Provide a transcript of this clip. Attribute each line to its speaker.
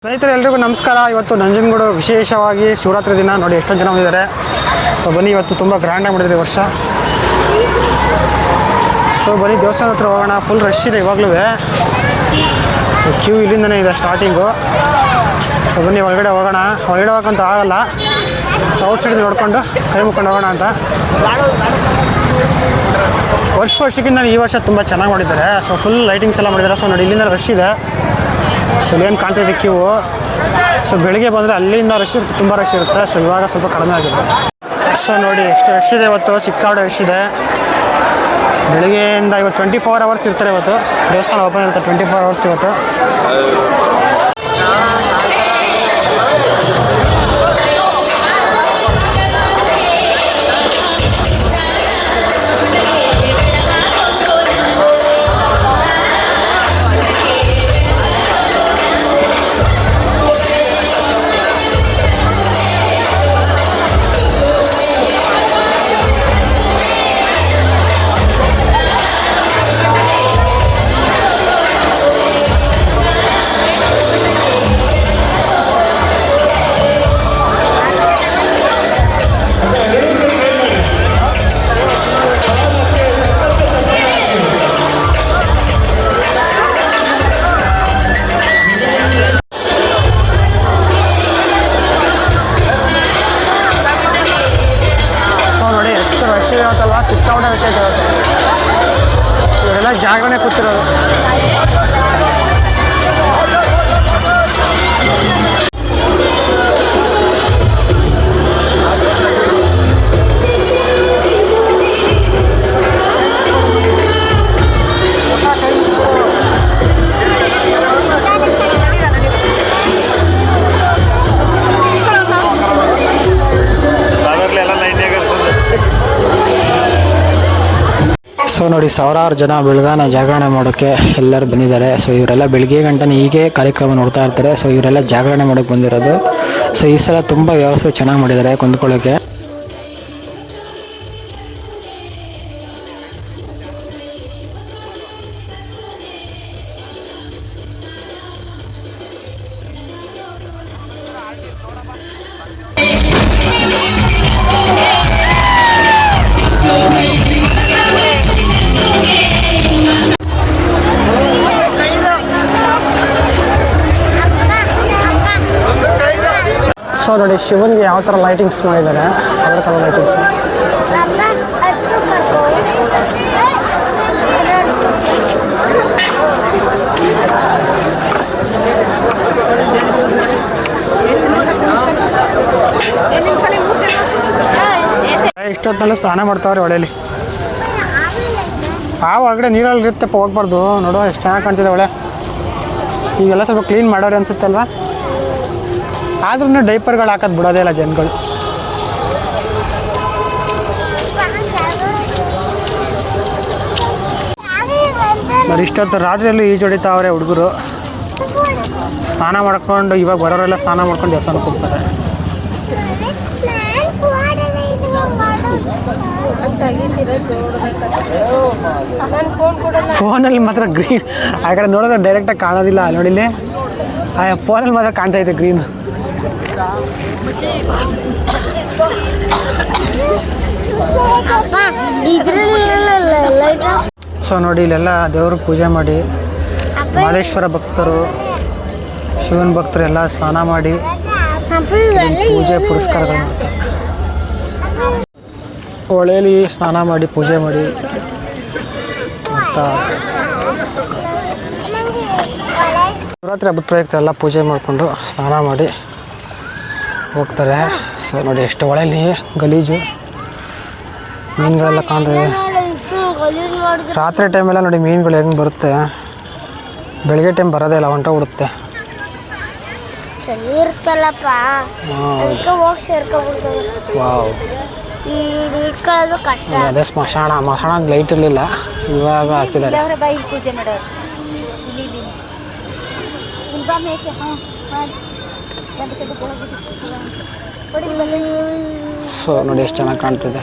Speaker 1: ಸ್ನೇಹಿತರೆ ಎಲ್ರಿಗೂ ನಮಸ್ಕಾರ. ಇವತ್ತು ನಂಜನಗೂಡು ವಿಶೇಷವಾಗಿ ಶಿವರಾತ್ರಿ ದಿನ ನೋಡಿ ಎಷ್ಟೊಂದು ಜನ ಬಂದಿದ್ದಾರೆ. ಸೊ ಬನ್ನಿ, ಇವತ್ತು ತುಂಬ ಗ್ರ್ಯಾಂಡಾಗಿ ಮಾಡಿದ್ರಿ ವರ್ಷ. ಸೊ ಬನ್ನಿ ದೇವಸ್ಥಾನ ಹತ್ರ ಹೋಗೋಣ. ಫುಲ್ ರಶ್ ಇದೆ ಇವಾಗಲೂ. ಕ್ಯೂ ಇಲ್ಲಿಂದನೇ ಇದೆ ಸ್ಟಾರ್ಟಿಂಗು. ಸೊ ಬನ್ನಿ ಒಳಗಡೆ ಹೋಗೋಣ. ಒಳಗಡೆ ಹೋಗೋಕ್ಕಂತ ಆಗಲ್ಲ, ಸೊ ಔಟ್ ಸೈಡ್ ನೋಡಿಕೊಂಡು ಕೈ ಮುಕ್ಕೊಂಡು ಹೋಗೋಣ ಅಂತ. ವರ್ಷಕ್ಕಿಂತ ಈ ವರ್ಷ ತುಂಬ ಚೆನ್ನಾಗಿ ಮಾಡಿದ್ದಾರೆ. ಸೊ ಫುಲ್ ಲೈಟಿಂಗ್ಸ್ ಎಲ್ಲ ಮಾಡಿದ್ದಾರೆ. ಸೊ ನೋಡಿ ಇಲ್ಲಿಂದ ರಶ್ ಇದೆ. ಸೊ ಏನು ಕಾಣ್ತಾಯಿದೆ ಕ್ಯೂ. ಸೊ ಬೆಳಿಗ್ಗೆ ಬಂದರೆ ಅಲ್ಲಿಂದ ರಶ್ ಇರುತ್ತೆ, ತುಂಬ ರಶ್ ಇರುತ್ತೆ. ಸೊ ಇವಾಗ ಸ್ವಲ್ಪ ಕಡಿಮೆ ಆಗಿದೆ. ಸೊ ನೋಡಿ ಎಷ್ಟು ರಶ್ ಇದೆ ಇವತ್ತು, ಸಿಕ್ಕಾಪಟ್ಟೆ ರಶ್ ಇದೆ. ಬೆಳಿಗ್ಗೆಯಿಂದ ಇವತ್ತು 24 hours ಇರ್ತಾರೆ. ಇವತ್ತು ದೇವಸ್ಥಾನ ಓಪನ್ ಇರುತ್ತೆ 24 hours ಇವತ್ತು. ಸಿಕ್ಕಾಪಟ್ಟೆ ವಿಷಯ ಇರುತ್ತೆ. ಇವರೆಲ್ಲ ಜಾಗರಣೆ ಕೂತಿರೋದು. ಸೊ ನೋಡಿ ಸಾವಿರಾರು ಜನ ಬೆಳಗಾನ ಜಾಗರಣೆ ಮಾಡೋಕ್ಕೆ ಎಲ್ಲರೂ ಬಂದಿದ್ದಾರೆ. ಸೊ ಇವರೆಲ್ಲ ಬೆಳಗ್ಗೆ ಗಂಟೆ ಹೀಗೆ ಕಾರ್ಯಕ್ರಮ ನೋಡ್ತಾ ಇರ್ತಾರೆ. ಸೊ ಇವರೆಲ್ಲ ಜಾಗರಣೆ ಮಾಡೋಕ್ಕೆ ಬಂದಿರೋದು. ಸೊ ಈ ಸಲ ತುಂಬ ವ್ಯವಸ್ಥೆ ಚೆನ್ನಾಗಿ ಮಾಡಿದ್ದಾರೆ ಕುಂತ್ಕೊಳ್ಳೋಕ್ಕೆ. ಸೊ ನೋಡಿ ಶಿವನ್ಗೆ ಯಾವ ಥರ ಲೈಟಿಂಗ್ಸ್ ಮಾಡಿದ್ದಾರೆ, ಕಲರ್ ಕಲರ್ ಲೈಟಿಂಗ್ಸ್. ಇಷ್ಟೊತ್ತಲ್ಲಿ ಸ್ನಾನ ಮಾಡ್ತಾವ್ರೆ ಹೊಳೆಯಲ್ಲಿ. ಆ ಒಳಗಡೆ ನೀರಲ್ಲಿ ಇರುತ್ತೆಪ್ಪ, ಹೋಗ್ಬಾರ್ದು. ನೋಡು ಎಷ್ಟು ಚೆನ್ನಾಗಿ ಕಾಣ್ತಿದೆ ಹೊಳೆ. ಈಗೆಲ್ಲ ಸ್ವಲ್ಪ ಕ್ಲೀನ್ ಮಾಡೋರೆ ಅನ್ಸುತ್ತಲ್ವ. ಆದ್ರೂ ಡೈಪರ್ಗಳು ಹಾಕೋದು ಬಿಡೋದೇ ಇಲ್ಲ ಜನಗಳು. మరి ಇಷ್ಟೊತ್ತು ರಾತ್ರಿಯಲ್ಲಿ ಈಜೊಡಿತಾವ್ರೆ ಹುಡುಗರು. ಸ್ನಾನ ಮಾಡ್ಕೊಂಡು ಇವಾಗ ಬರೋರೆಲ್ಲ ಸ್ನಾನ ಮಾಡ್ಕೊಂಡು ದೇವಸ್ಥಾನಕ್ಕೆ ಹೋಗ್ತಾರೆ. ಫೋನಲ್ಲಿ ಮಾತ್ರ ಗ್ರೀನ್, ಆ ಕಡೆ ನೋಡಿದ್ರೆ ಡೈರೆಕ್ಟಾಗಿ ಕಾಣೋದಿಲ್ಲ. ನೋಡಿಲ್ಲಿ ಆ ಫೋನಲ್ಲಿ ಮಾತ್ರ ಕಾಣ್ತಾ ಇದೆ ಗ್ರೀನ್. ಸೊ ನೋಡಿ ಇಲ್ಲೆಲ್ಲ ದೇವ್ರಿಗೆ ಪೂಜೆ ಮಾಡಿ, ಮಾದೇಶ್ವರ ಭಕ್ತರು, ಶಿವನ ಭಕ್ತರು ಎಲ್ಲ ಸ್ನಾನ ಮಾಡಿ ಪೂಜೆ ಪುರಸ್ಕಾರಗಳು ಮಾಡ್ತಾರೆ. ಹೊಳೆಯಲ್ಲಿ ಸ್ನಾನ ಮಾಡಿ ಪೂಜೆ ಮಾಡಿ ಶಿವರಾತ್ರಿ ಹಬ್ಬದ ಪ್ರಯುಕ್ತ ಎಲ್ಲ ಪೂಜೆ ಮಾಡಿಕೊಂಡು ಸ್ನಾನ ಮಾಡಿ ಹೋಗ್ತಾರೆ. ಸೊ ನೋಡಿ ಎಷ್ಟು ಹೊಳೆಯಲ್ಲಿ ಗಲೀಜು, ಮೀನುಗಳೆಲ್ಲ ಕಾಣ್ತದೆ. ರಾತ್ರಿ ಟೈಮೆಲ್ಲ ನೋಡಿ ಮೀನುಗಳು ಹೆಂಗೆ ಬರುತ್ತೆ, ಬೆಳಗ್ಗೆ ಟೈಮ್ ಬರೋದೇ ಇಲ್ಲ, ಹೊಂಟೋಗ್ಬಿಡುತ್ತೆ. ವಾವ್, ಅದೇ ಸ್ಮಶಾನ ಲೈಟ್ ಇರಲಿಲ್ಲ, ಇವಾಗ ಹಾಕಿದ್ದಾರೆ. ಸೊ ನೋಡಿ ಎಷ್ಟು ಚೆನ್ನಾಗಿ ಕಾಣ್ತಿದೆ.